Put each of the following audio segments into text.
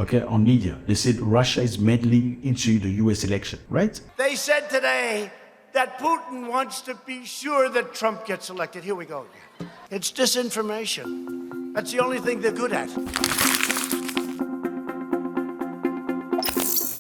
okay, on media. They said Russia is meddling into the US election, right? They said today that Putin wants to be sure that Trump gets elected. Here we go again. It's disinformation. That's the only thing they're good at.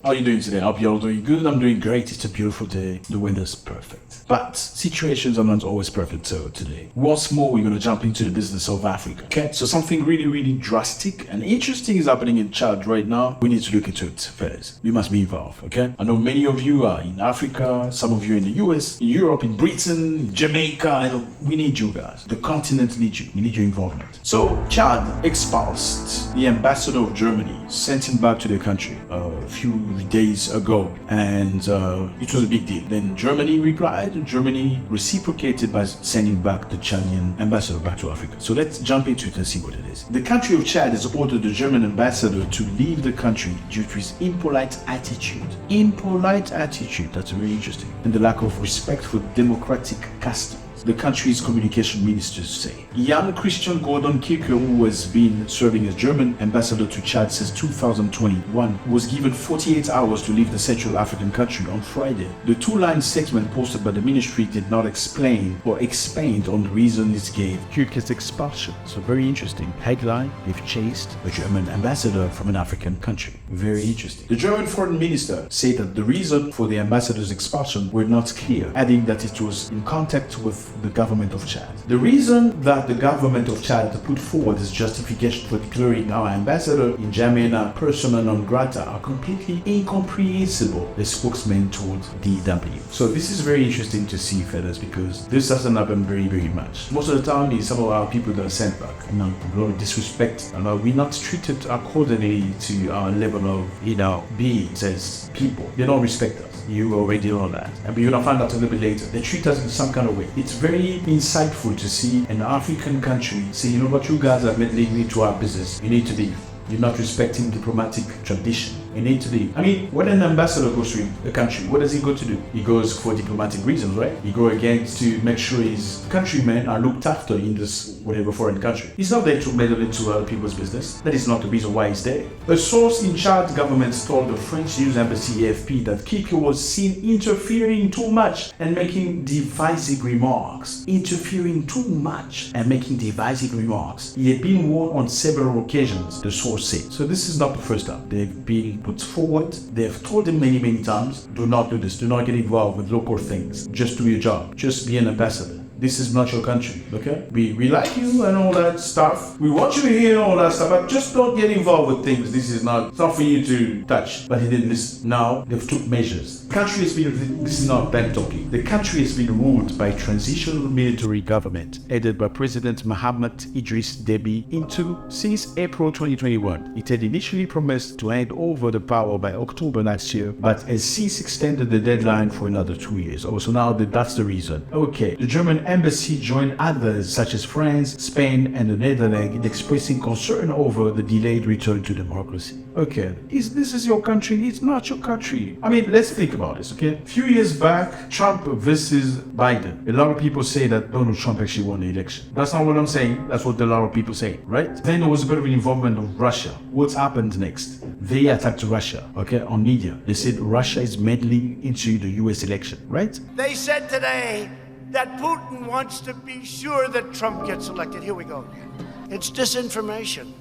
How are you doing today? I hope you're all doing good. I'm doing great. It's a beautiful day. The weather's perfect. But situations are not always perfect. So today, once more, we're going to jump into the business of Africa. Okay, so something really drastic and interesting is happening in Chad right now. We need to look into it, fellas. We must be involved, okay? I know many of you are in Africa, some of you in the US, in Europe, in Britain, in Jamaica. And we need you guys. The continent needs you. We need your involvement. So Chad expulsed the ambassador of Germany, sent him back to their country a few days ago, and it was a big deal. Then Germany replied. Germany reciprocated by sending back the Chadian ambassador back to Africa. So let's jump into it and see what it is. The country of Chad has ordered the German ambassador to leave the country due to his impolite attitude. Impolite attitude, that's very interesting. And the lack of respect for democratic customs, the country's communication ministers say. Jan Christian Gordon Kirker, who has been serving as German ambassador to Chad since 2021, was given 48 hours to leave the Central African country on Friday. The two-line statement posted by the ministry did not explain or expand on the reason it gave Kirker's expulsion. So very interesting. Headline, they've chased a German ambassador from an African country. Very interesting. The German foreign minister said that the reason for the ambassador's expulsion were not clear, adding that it was in contact with the government of Chad. The reason that the government of Chad put forward as justification for declaring our ambassador in N'Djamena persona non grata are completely incomprehensible, the spokesman told DW. So this is very interesting to see, fellas, because this doesn't happen very much. Most of the time, it's some of our people that are sent back. A lot of disrespect. We're not treated accordingly to our level of, being as people. They don't respect us. You already know that. And you're gonna find out a little bit later. They treat us in some kind of way. It's very insightful to see an African country say, you know what, you guys are meddling into our business. You need to leave. You're not respecting diplomatic tradition. You need to leave. I mean, when an ambassador goes to a country, what does he go to do? He goes for diplomatic reasons, right? He goes against to make sure his countrymen are looked after in this whatever foreign country. He's not there to meddle into other people's business. That is not the reason why he's there. A source in Chad government told the French news embassy AFP that Kirker was seen interfering too much and making divisive remarks. Interfering too much and making divisive remarks. He had been warned on several occasions, the source said. So this is not the first time. They've been put forward. They've told him many times, do not do this, do not get involved with local things. Just do your job. Just be an ambassador. This is not your country, okay? We like you and all that stuff. We want you here and all that stuff, but just don't get involved with things. This is not for you to touch. But he didn't listen. Now they've took measures. The country has been, this is not bad talking. The country has been ruled by transitional military government, headed by President Mohamed Idris Deby since April 2021. It had initially promised to hand over the power by October last year, but has since extended the deadline for another 2 years. Oh, so now that's the reason. Okay, the German embassy joined others such as France, Spain, and the Netherlands in expressing concern over the delayed return to democracy. Okay, this is your country? It's not your country. I mean, let's think about this, okay? A few years back, Trump versus Biden. A lot of people say that Donald Trump actually won the election. That's not what I'm saying. That's what a lot of people say, right? Then there was a bit of an involvement of Russia. What happened next? They attacked Russia, okay, on media. They said Russia is meddling into the US election, right? They said today that Putin wants to be sure that Trump gets elected. Here we go again. It's disinformation.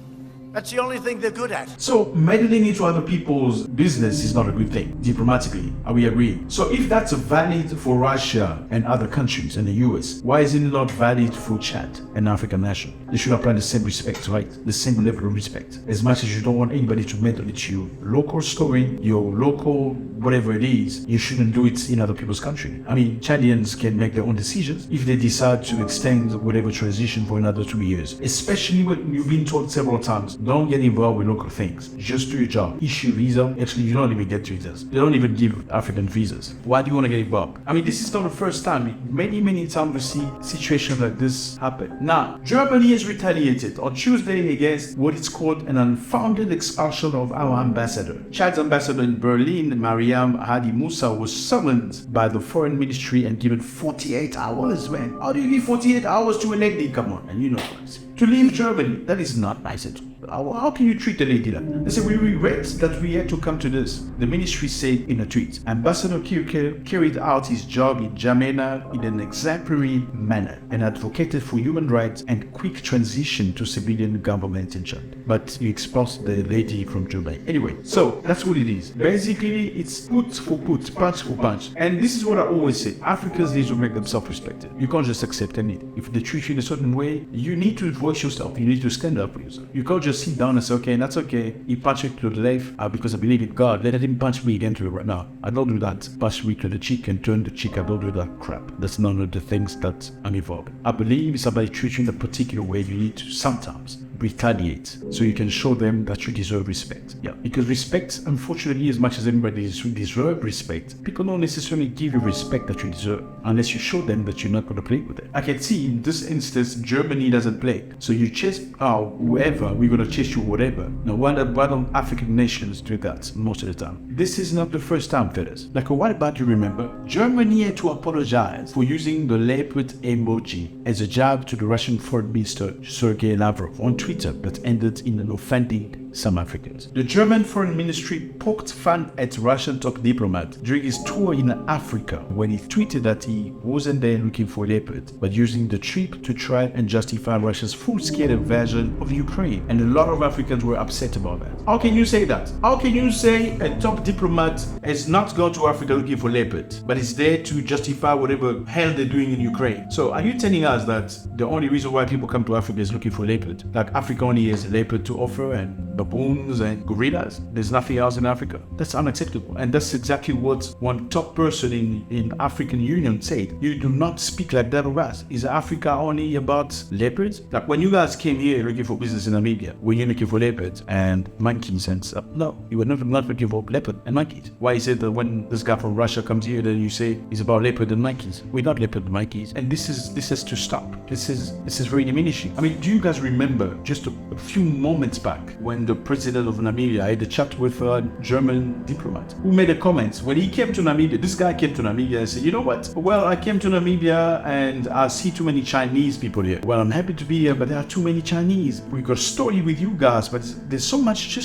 That's the only thing they're good at. So meddling into other people's business is not a good thing, diplomatically. Are we agreeing? So if that's valid for Russia and other countries and the US, why is it not valid for Chad, an African nation? They should apply the same respect, right? The same level of respect. As much as you don't want anybody to meddle into your local story, your local whatever it is, you shouldn't do it in other people's country. I mean, Chadians can make their own decisions if they decide to extend whatever transition for another 2 years. Especially when you've been told several times, don't get involved with local things. Just do your job. Issue visa. Actually, you don't even get visas. They don't even give African visas. Why do you want to get involved? I mean, this is not the first time. Many times we see situations like this happen. Now, Germany has retaliated on Tuesday against what is called an unfounded expulsion of our ambassador. Chad's ambassador in Berlin, Mariam Hadi Musa, was summoned by the foreign ministry and given 48 hours, man. How do you give 48 hours to a lady? Come on, and you know what? To leave Germany, that is not nice at all. How can you treat a lady like that? They say, we regret that we had to come to this. The ministry said in a tweet, Ambassador Kirke carried out his job in Jamena in an exemplary manner and advocated for human rights and quick transition to civilian government in Chad. But you expulsed the lady from Germany. Anyway, so that's what it is. Basically, it's put for put, punch for punch. And this is what I always say. Africans need to make themselves respected. You can't just accept anything. If they treat you in a certain way, you need to voice yourself. You need to stand up for yourself. You can't just sit down and say, okay, that's okay. He punched me to the left because I believe in God. Let him punch me again to it right now. I don't do that. Punch me to the cheek and turn the cheek. I don't do that crap. That's none of the things that I'm involved in. I believe if somebody treats you in a particular way, you need to sometimes retaliate so you can show them that you deserve respect. Yeah, because respect, unfortunately, as much as everybody deserves respect, people don't necessarily give you respect that you deserve unless you show them that you're not going to play with it. I can see in this instance, Germany doesn't play. So you chase whoever, we're going to chase you whatever. Now, why don't African nations do that most of the time? This is not the first time, fellas. Like a while back, you remember, Germany had to apologize for using the leopard emoji as a jab to the Russian Foreign Minister Sergei Lavrov on Twitter that ended in an offending some Africans. The German Foreign Ministry poked fun at Russian top diplomat during his tour in Africa when he tweeted that he wasn't there looking for leopard, but using the trip to try and justify Russia's full-scale invasion of Ukraine. And a lot of Africans were upset about that. How can you say that? How can you say a top diplomat has not gone to Africa looking for leopard, but is there to justify whatever hell they're doing in Ukraine? So are you telling us that the only reason why people come to Africa is looking for leopard? Like Africa only has leopard to offer and baboons and gorillas. There's nothing else in Africa. That's unacceptable. And that's exactly what one top person in African Union said. You do not speak like that of us. Is Africa only about leopards? Like when you guys came here looking for business in Namibia, were you looking for leopards and monkeys and stuff? No, you were not looking for leopard and monkeys. Why is it that when this guy from Russia comes here, then you say it's about leopard and monkeys? We're not leopard and monkeys. And this has to stop. This is very diminishing. I mean, do you guys remember just a few moments back when the president of Namibia had a chat with a German diplomat who made a comment when he came to Namibia? This guy came to Namibia and said, you know what? Well, I came to Namibia and I see too many Chinese people here. Well, I'm happy to be here, but there are too many Chinese. We got a story with you guys, but there's so much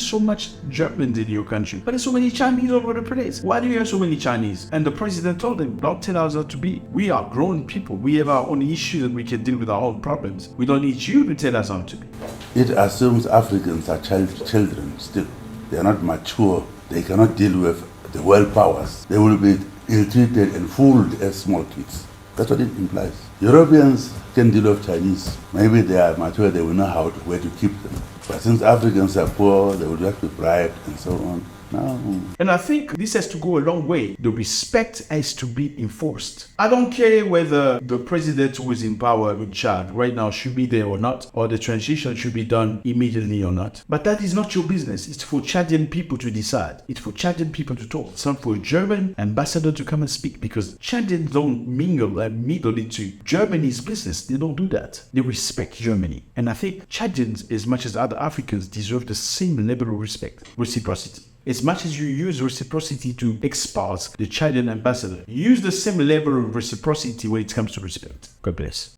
Germans in your country. But there's so many Chinese all over the place. Why do you have so many Chinese? And the president told him, don't tell us how to be. We are grown people. We have our own issues and we can deal with our own problems. We don't need you to tell us how to be. It assumes Africans are children still. They are not mature. They cannot deal with the world powers. They will be ill-treated and fooled as small kids. That's what it implies. Europeans can deal with Chinese. Maybe they are mature, they will know where to keep them. But since Africans are poor, they will have to bribe and so on. No. And I think this has to go a long way. The respect has to be enforced. I don't care whether the president who is in power in Chad right now should be there or not, or the transition should be done immediately or not. But that is not your business. It's for Chadian people to decide. It's for Chadian people to talk. It's not for a German ambassador to come and speak, because Chadians don't mingle and meddle into Germany's business. They don't do that. They respect Germany. And I think Chadians, as much as other Africans, deserve the same level of respect, reciprocity. As much as you use reciprocity to expulse the Chadian ambassador, use the same level of reciprocity when it comes to respect. God bless.